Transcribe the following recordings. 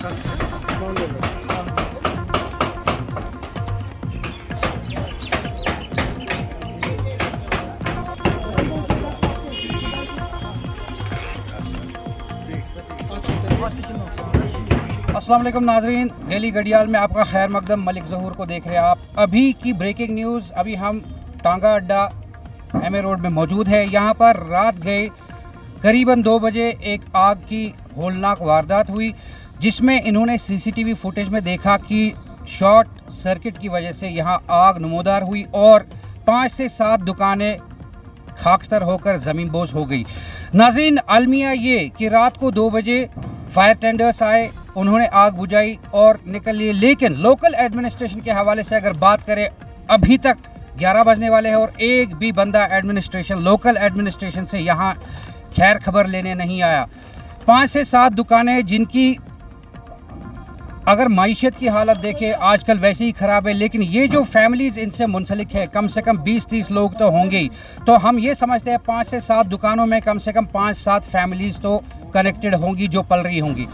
अस्सलाम वालेकुम नाजरीन, डेली घड़ियाल में आपका खैर मकदम। मलिक ज़हूर को देख रहे हैं आप। अभी की ब्रेकिंग न्यूज़। अभी हम टांगा अड्डा एमए रोड में मौजूद है। यहाँ पर रात गए करीबन 2 बजे एक आग की होलनाक वारदात हुई, जिसमें इन्होंने सीसीटीवी फुटेज में देखा कि शॉर्ट सर्किट की वजह से यहाँ आग नमूदार हुई और 5 से 7 दुकानें खाकस्तर होकर ज़मीनबोज हो गई। नाज़रीन, अलमिया ये कि रात को 2 बजे फायर टेंडर्स आए, उन्होंने आग बुझाई और निकल लिए। लेकिन लोकल एडमिनिस्ट्रेशन के हवाले से अगर बात करें, अभी तक 11 बजने वाले हैं और एक भी बंदा लोकल एडमिनिस्ट्रेशन से यहाँ खैर खबर लेने नहीं आया। 5 से 7 दुकानें जिनकी अगर माइशत की हालत देखें आजकल वैसे ही ख़राब है, लेकिन ये जो फैमिलीज़ इनसे मुंसलिक है कम से कम 20-30 लोग तो होंगे ही। तो हम ये समझते हैं 5 से 7 दुकानों में कम से कम 5-7 फैमिलीज़ तो कनेक्टेड होंगी जो पल रही होंगी।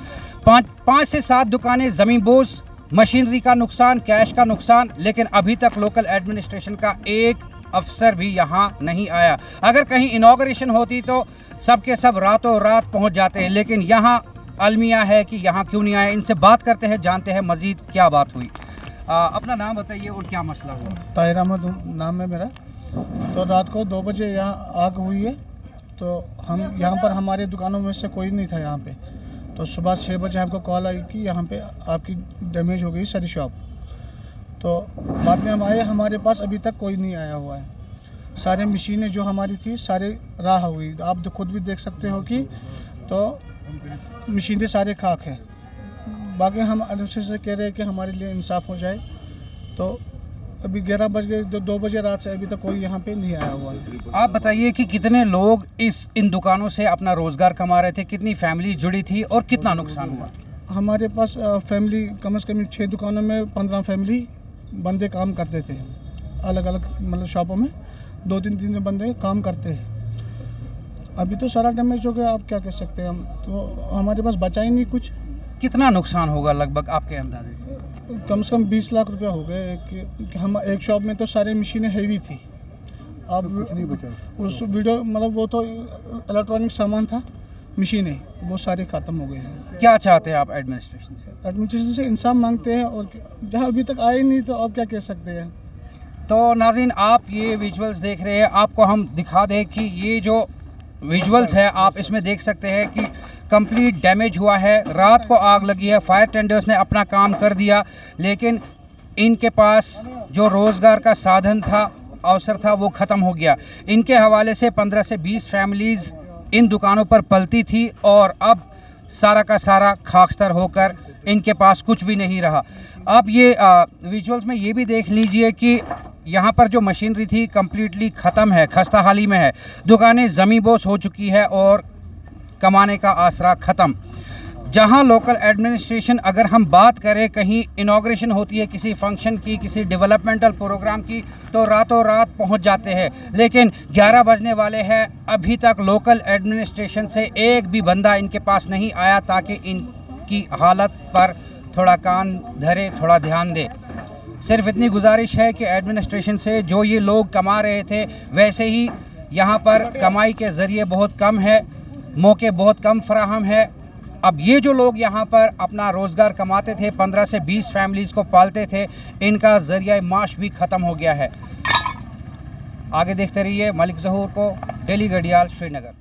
5 से 7 दुकानें ज़मीनबोज, मशीनरी का नुकसान, कैश का नुकसान, लेकिन अभी तक लोकल एडमिनिस्ट्रेशन का एक अफसर भी यहाँ नहीं आया। अगर कहीं इनॉग्रेशन होती तो सब के सब रातों रात पहुँच जाते हैं, लेकिन यहाँ अलमिया है कि यहाँ क्यों नहीं आए। इनसे बात करते हैं, जानते हैं मज़ीद क्या बात हुई। अपना नाम बताइए और क्या मसला हुआ। ताहिर अहमद नाम है मेरा। तो रात को 2 बजे यहाँ आग हुई है। तो हम यहाँ पर हमारे दुकानों में से कोई नहीं था यहाँ पे। तो सुबह 6 बजे हमको कॉल आई कि यहाँ पे आपकी डैमेज हो गई सारी शॉप। तो बाद में हम आए, हमारे पास अभी तक कोई नहीं आया हुआ है। सारे मशीनें जो हमारी थी सारे राह हुई। आप खुद भी देख सकते हो कि तो मशीनें सारे खाक है। बाकी हम अनुच्छेद से कह रहे हैं कि हमारे लिए इंसाफ हो जाए। तो अभी 11 बज गए, 2 बजे रात से अभी तक कोई यहाँ पे नहीं आया हुआ है। आप बताइए कि कितने लोग इन दुकानों से अपना रोज़गार कमा रहे थे, कितनी फैमिली जुड़ी थी और कितना नुकसान हुआ? हमारे पास फैमिली कम से कम 6 दुकानों में 15 फैमिली बंदे काम करते थे। अलग अलग मतलब शॉपों में 2-3 बंदे काम करते हैं। अभी तो सारा डैमेज हो गया, आप क्या कह सकते हैं। हम तो हमारे पास बचा ही नहीं कुछ। कितना नुकसान होगा लगभग आपके अंदाजे से? कम 20 लाख रुपया हो गए कि हम एक शॉप में तो सारी मशीनें हैवी थी। अब नहीं बचा उस वीडियो मतलब वो तो इलेक्ट्रॉनिक सामान था, मशीनें वो सारे ख़त्म हो गए हैं। क्या चाहते हैं आप एडमिनिस्ट्रेशन से? एडमिनिस्ट्रेशन से इंसाफ मांगते हैं, और जहाँ अभी तक आए नहीं तो आप क्या कह सकते हैं। तो नाज़रीन, आप ये विजुअल्स देख रहे हैं, आपको हम दिखा दें कि ये जो विजुअल्स है आप इसमें देख सकते हैं कि कंप्लीट डैमेज हुआ है। रात को आग लगी है, फायर टेंडर्स ने अपना काम कर दिया, लेकिन इनके पास जो रोज़गार का साधन था, अवसर था, वो ख़त्म हो गया। इनके हवाले से 15 से 20 फैमिलीज़ इन दुकानों पर पलती थी और अब सारा का सारा खाकस्तर होकर इनके पास कुछ भी नहीं रहा। आप ये विजुअल्स में ये भी देख लीजिए कि यहाँ पर जो मशीनरी थी कम्प्लीटली ख़त्म है, खस्ता हाली में है। दुकानें ज़मीनबोस हो चुकी है और कमाने का आसरा ख़त्म। जहाँ लोकल एडमिनिस्ट्रेशन, अगर हम बात करें, कहीं इनॉग्रेशन होती है किसी फंक्शन की, किसी डेवलपमेंटल प्रोग्राम की, तो रातों रात पहुँच जाते हैं। लेकिन 11 बजने वाले हैं, अभी तक लोकल एडमिनिस्ट्रेशन से एक भी बंदा इनके पास नहीं आया ताकि इनकी हालत पर थोड़ा कान धरे, थोड़ा ध्यान दे। सिर्फ इतनी गुजारिश है कि एडमिनिस्ट्रेशन से जो ये लोग कमा रहे थे वैसे ही यहाँ पर कमाई के ज़रिए बहुत कम है, मौके बहुत कम फराहम है। अब ये जो लोग यहाँ पर अपना रोज़गार कमाते थे, 15 से 20 फैमिलीज़ को पालते थे, इनका ज़रिया माश भी ख़त्म हो गया है। आगे देखते रहिए मलिक ज़हूर को, डेली घड़ियाल, श्रीनगर।